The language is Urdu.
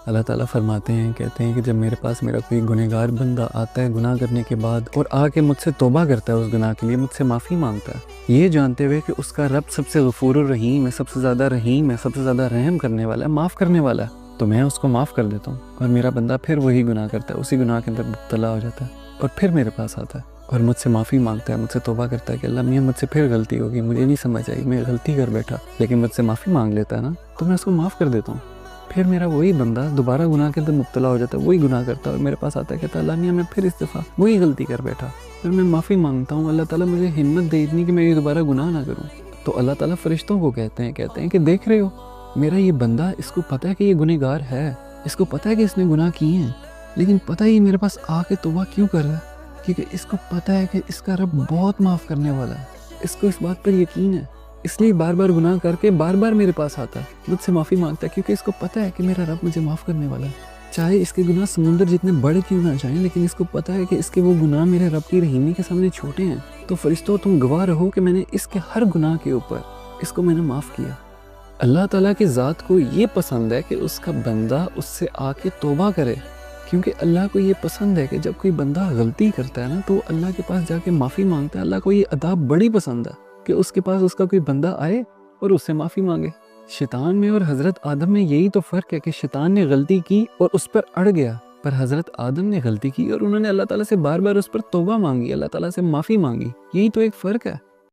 اللہ تعالیٰ فرماتے ہیں، کہتے ہیں کہ جب میرے پاس میرا کوئی گنہگار بندہ آتا ہے گناہ کرنے کے بعد اور آ کے مجھ سے توبہ کرتا ہے، اس گناہ کے لیے مجھ سے معافی مانگتا ہے، یہ جانتے ہوئے کہ اس کا رب سب سے غفور الرحیم ہے، سب سے زیادہ رحیم ہے، سب سے زیادہ رحم کرنے والا ہے، معاف کرنے والا ہے، تو میں اس کو معاف کر دیتا ہوں، اور میرا بندہ پھر وہی گناہ کرتا ہے، اسی گناہ کے اندر مبتلا ہو جاتا ہے، اور پھر میرے پاس آتا ہے اور مجھ سے معافی مانگتا ہے، مجھ سے توبہ کرتا ہے کہ اللہ میاں مجھ سے پھر غلطی ہوگی، مجھے نہیں سمجھ آئی، میں غلطی کر بیٹھا، لیکن مجھ سے معافی مانگ لیتا ہے نا، تو میں اس کو معاف کر دیتا ہوں۔ پھر میرا وہی بندہ دوبارہ گناہ کے اندر مبتلا ہو جاتا ہے، وہی گناہ کرتا ہے اور میرے پاس آتا ہے، کہتا ہے اللہ میاں میں پھر اس دفعہ وہی غلطی کر بیٹھا، پھر میں معافی مانگتا ہوں، اللہ تعالیٰ مجھے ہمت دے اتنی کہ میں یہ دوبارہ گناہ نہ کروں۔ تو اللہ تعالیٰ فرشتوں کو کہتے ہیں کہ دیکھ رہے ہو میرا یہ بندہ، اس کو پتہ ہے کہ یہ گنہگار ہے، اس کو پتہ ہے کہ اس نے گناہ کیے ہیں، لیکن پتہ ہی میرے پاس آ کے توبہ کیوں کر رہا ہے، کیونکہ اس کو پتہ ہے کہ اس کا رب بہت معاف کرنے والا ہے، اس کو اس بات پر یقین ہے، اس لیے بار بار گناہ کر کے بار بار میرے پاس آتا ہے، مجھ سے معافی مانگتا ہے، کیونکہ اس کو پتہ ہے کہ میرا رب مجھے معاف کرنے والا ہے، چاہے اس کے گناہ سمندر جتنے بڑے کیوں نہ جائیں، لیکن اس کو پتہ ہے کہ اس کے وہ گناہ میرے رب کی رحیمی کے سامنے چھوٹے ہیں۔ تو فرشتوں تم گواہ رہو کہ میں نے اس کے ہر گناہ کے اوپر اس کو میں نے معاف کیا۔ اللہ تعالیٰ کی ذات کو یہ پسند ہے کہ اس کا بندہ اس سے آ کے توبہ کرے، کیونکہ اللہ کو یہ پسند ہے کہ جب کوئی بندہ غلطی کرتا ہے نا تو اللہ کے پاس جا کے معافی مانگتا ہے۔ اللہ کو یہ ادا بڑی پسند ہے کہ اس کے پاس اس کا کوئی بندہ آئے اور اس سے معافی مانگے۔ شیطان میں اور حضرت آدم میں یہی تو فرق ہے کہ شیطان نے غلطی کی اور اس پر اڑ گیا، پر حضرت آدم نے غلطی کی اور انہوں نے اللہ تعالیٰ سے بار بار اس پر توبہ مانگی، اللہ تعالیٰ سے معافی مانگی، یہی تو ایک فرق ہے۔